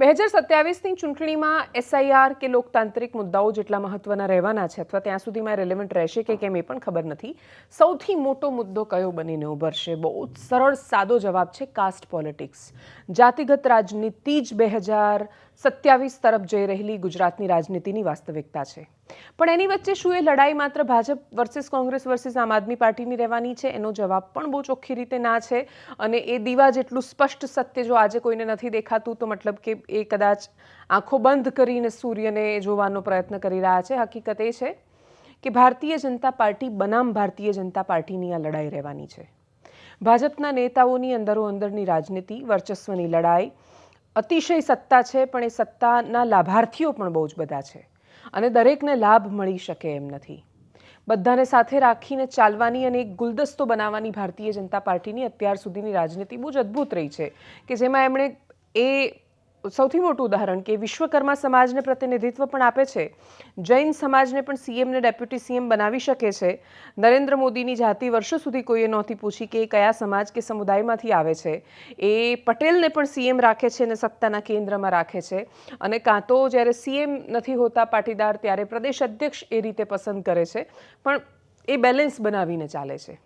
2027ની ચૂંટણીમાં એસઆઈઆર કે લોકતાંત્રિક મુદ્દાઓ જેટલા મહત્વના રહેવાના છે અથવા ત્યાં સુધીમાં રેલેવન્ટ રહેશે કે કેમ એ પણ ખબર નથી. સૌથી મોટો મુદ્દો કયો બનીને ઉભરશે? બહુ જ સરળ સાદો જવાબ છે કાસ્ટ પોલિટિક્સ. જાતિગત રાજનીતિ જ 2027 તરફ જઈ રહેલી ગુજરાતની રાજનીતિની વાસ્તવિકતા છે. પણ એની વચ્ચે શું એ લડાઈ માત્ર ભાજપ વર્સિસ કોંગ્રેસ વર્સિસ આમ આદમી પાર્ટીની રહેવાની છે? એનો જવાબ પણ બહુ ચોખ્ખી રીતે ના છે. અને એ દીવા જેટલું સ્પષ્ટ સત્ય જો આજે કોઈને નથી દેખાતું તો મતલબ કે એ કદાચ આંખો બંધ કરીને સૂર્યને જોવાનો પ્રયત્ન કરી રહ્યા છે. હકીકત એ છે કે ભારતીય જનતા પાર્ટી બનામ ભારતીય જનતા પાર્ટીની આ લડાઈ રહેવાની છે. ભાજપના નેતાઓની અંદરોઅંદરની રાજનીતિ, વર્ચસ્વની લડાઈ, અતિશય સત્તા છે, પણ એ સત્તાના લાભાર્થીઓ પણ બહુ જ બધા છે અને દરેકને લાભ મળી શકે એમ નથી. બધાને સાથે રાખીને ચાલવાની અને એક ગુલદસ્તો બનાવવાની ભારતીય જનતા પાર્ટીની અત્યાર સુધીની રાજનીતિ બહુ જ અદ્ભુત રહી છે કે જેમાં એમણે એ સૌથી મોટું ઉદાહરણ કે વિશ્વકર્મા સમાજને પ્રતિનિધિત્વ પણ આપે છે, જૈન સમાજને પણ સીએમને ડેપ્યુટી સીએમ બનાવી શકે છે. નરેન્દ્ર મોદીની જાતિ વર્ષો સુધી કોઈએ નહોતી પૂછી કે એ કયા સમાજ કે સમુદાયમાંથી આવે છે. એ પટેલને પણ સીએમ રાખે છે અને સત્તાના કેન્દ્રમાં રાખે છે. અને કાં તો જ્યારે સીએમ નથી હોતા પાટીદાર ત્યારે પ્રદેશ અધ્યક્ષ એ રીતે પસંદ કરે છે. પણ એ બેલેન્સ બનાવીને ચાલે છે.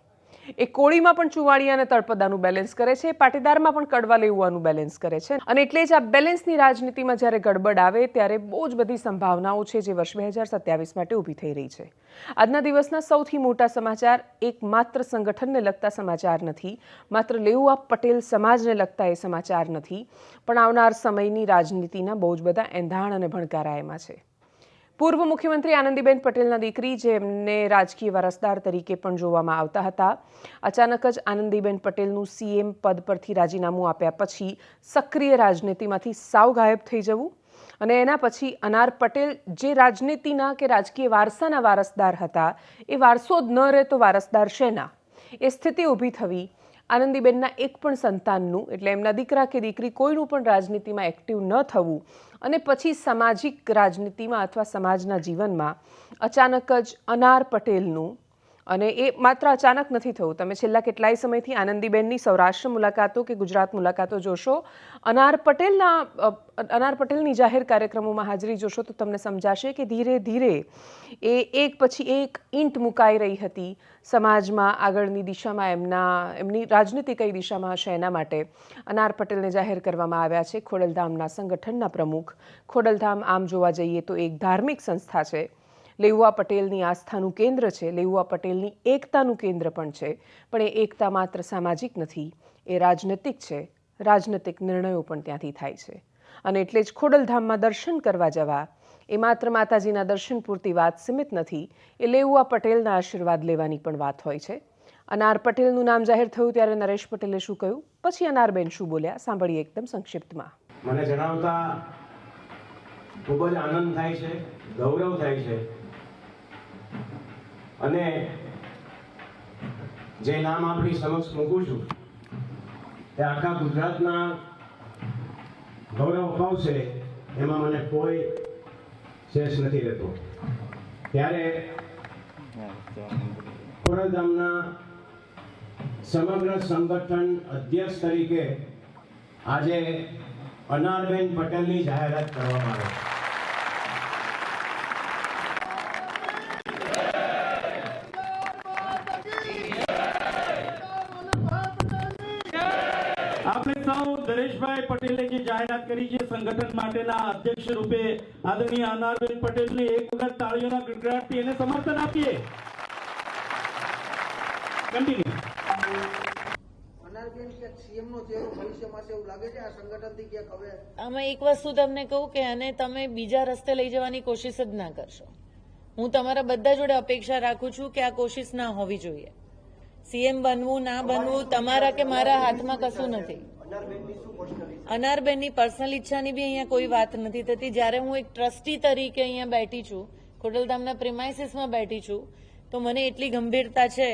એ કોળીમાં પણ ચુવાડિયા અને તળપદાનું બેલેન્સ કરે છે, પાટીદારમાં પણ કડવા લેવાનું બેલેન્સ કરે છે. અને એટલે જ આ બેલેન્સની રાજનીતિમાં જ્યારે ગડબડ આવે ત્યારે બહુ જ બધી સંભાવનાઓ છે જે વર્ષ 2027 માટે ઊભી થઈ રહી છે. આજના દિવસના સૌથી મોટા સમાચાર એક માત્ર સંગઠનને લગતા સમાચાર નથી, માત્ર લેઉવા પટેલ સમાજને લગતા એ સમાચાર નથી, પણ આવનાર સમયની રાજનીતિના બહુ જ બધા એંધાણ અને ભણકારા એમાં છે. પૂર્વ મુખ્યમંત્રી આનંદીબેન પટેલના દીકરી, જેમને રાજકીય વારસદાર તરીકે પણ જોવામાં આવતા હતા, અચાનક જ આનંદીબેન પટેલનું સીએમ પદ પરથી રાજીનામું આપ્યા પછી સક્રિય રાજનીતિમાંથી સાવ ગાયબ થઈ જવું અને એના પછી અનાર પટેલ જે રાજનીતિના કે રાજકીય વારસાના વારસદાર હતા એ વારસો જ ન રહે તો વારસદાર શેના? એ સ્થિતિ ઊભી થવી. આનંદીબેનના એક પણ સંતાનનું એટલે એમના દીકરા કે દીકરી કોઈનું પણ રાજનીતિમાં એક્ટિવ ન થવું અને પછી સામાજિક રાજનીતિમાં અથવા સમાજના જીવનમાં અચાનક જ અનાર પટેલનું, અને એ માત્ર અચાનક નથી થયું. તમે છેલ્લા કેટલાય સમયથી આનંદીબેનની સૌરાષ્ટ્ર મુલાકાતો કે ગુજરાત મુલાકાતો જોશો, અનાર પટેલની જાહેર કાર્યક્રમોમાં હાજરી જોશો તો તમને સમજાશે કે ધીરે ધીરે એ એક પછી એક ઈંટ મુકાઈ રહી હતી સમાજમાં આગળની દિશામાં. એમની રાજનીતિ કઈ દિશામાં હશે એના માટે અનાર પટેલને જાહેર કરવામાં આવ્યા છે ખોડલધામના સંગઠનના પ્રમુખ. ખોડલધામ આમ જોવા જઈએ તો એક ધાર્મિક સંસ્થા છે, લેઉવા પટેલની આસ્થાનું કેન્દ્ર છે, લેઉવા પટેલની એકતાનું કેન્દ્ર પણ છે. પણ એ એકતા માત્ર સામાજિક નથી, એ રાજનૈતિક છે. રાજનૈતિક નિર્ણયો પણ ત્યાંથી થાય છે. અને એટલે જ ખોડલધામમાં દર્શન કરવા જવા એ માત્ર માતાજીના દર્શન પૂરતી વાત સીમિત નથી, એ લેઉવા પટેલના આશીર્વાદ લેવાની પણ વાત હોય છે. અનાર પટેલનું નામ જાહેર થયું ત્યારે નરેશ પટેલે શું કહ્યું, પછી અનારબેન શું બોલ્યા, સાંભળીએ એકદમ સંક્ષિપ્તમાં. મને જણાવતા ખૂબ જ આનંદ થાય છે, ગૌરવ થાય છે. અને જે નામ આપણી સમક્ષ મૂકું છું તે આખા ગુજરાતના ગૌરવ અપાવશે એમાં મને કોઈ શેષ નથી રહેતો. ત્યારે ખોડલધામના સમગ્ર સંગઠન અધ્યક્ષ તરીકે આજે અનારબેન પટેલની જાહેરાત કરવામાં આવે છે. આપણે સૌ નરેશભાઈ પટેલે જે જાહેરાત કરી છે સંગઠન માટેના અધ્યક્ષ રૂપે આદરણીય અનારબેન પટેલને એક વખત તાળીઓના ગડગડાટથી એને સમર્થન આપીએ. કન્ટિન્યુ. આમાં એક વસ્તુ તમને કહું કે અને તમે બીજા રસ્તે લઈ જવાની કોશિશ જ ના કરશો. હું તમારા બધા જોડે અપેક્ષા રાખું છું કે આ કોશિશ ના હોવી જોઈએ. સીએમ બનવું ના બનવું તમારા કે મારા હાથમાં કશું નથી. અનારબેનની પર્સનલ ઈચ્છાની બી અહીંયા કોઈ વાત નથી થતી. જ્યારે હું એક ટ્રસ્ટી તરીકે અહીંયા બેઠી છું, ખોડલધામના પ્રિમાઇસીસમાં બેઠી છું, તો મને એટલી ગંભીરતા છે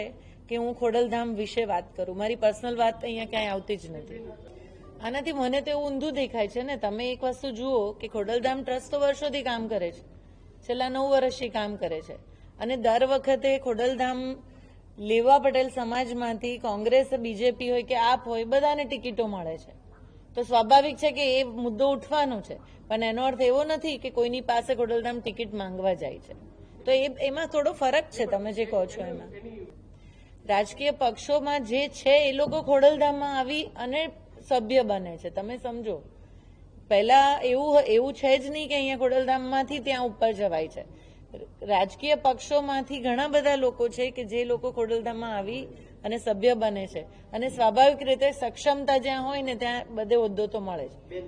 કે હું ખોડલધામ વિશે વાત કરું. મારી પર્સનલ વાત અહીંયા ક્યાંય આવતી જ નથી. આનાથી મને તો એવું ઊંધું દેખાય છે ને. તમે એક વસ્તુ જુઓ કે ખોડલધામ ટ્રસ્ટ તો વર્ષોથી કામ કરે છે, છેલ્લા 9 વર્ષથી કામ કરે છે. અને દર વખતે ખોડલધામ લેવા પટેલ સમાજમાંથી કોંગ્રેસ, બીજેપી હોય કે આપ હોય, બધાને ટિકિટો મળે છે. તો સ્વાભાવિક છે કે એ મુદ્દો ઉઠવાનો છે, પણ એનો અર્થ એવો નથી કે કોઈની પાસે ખોડલધામ ટિકિટ માંગવા જાય છે. તો એમાં થોડો ફરક છે તમે જે કહો છો એમાં. રાજકીય પક્ષોમાં જે છે એ લોકો ખોડલધામમાં આવી અને સભ્ય બને છે. તમે સમજો, પહેલા એવું છે જ નહીં કે અહીંયા ખોડલધામમાંથી ત્યાં ઉપર જવાય છે. રાજકીય પક્ષોમાંથી ઘણા બધા લોકો છે કે જે લોકો ખોડલધામમાં આવી અને સભ્ય બને છે, અને સ્વાભાવિક રીતે સક્ષમતા જ્યાં હોય ને ત્યાં બધે હોદ્દો તો મળે છે.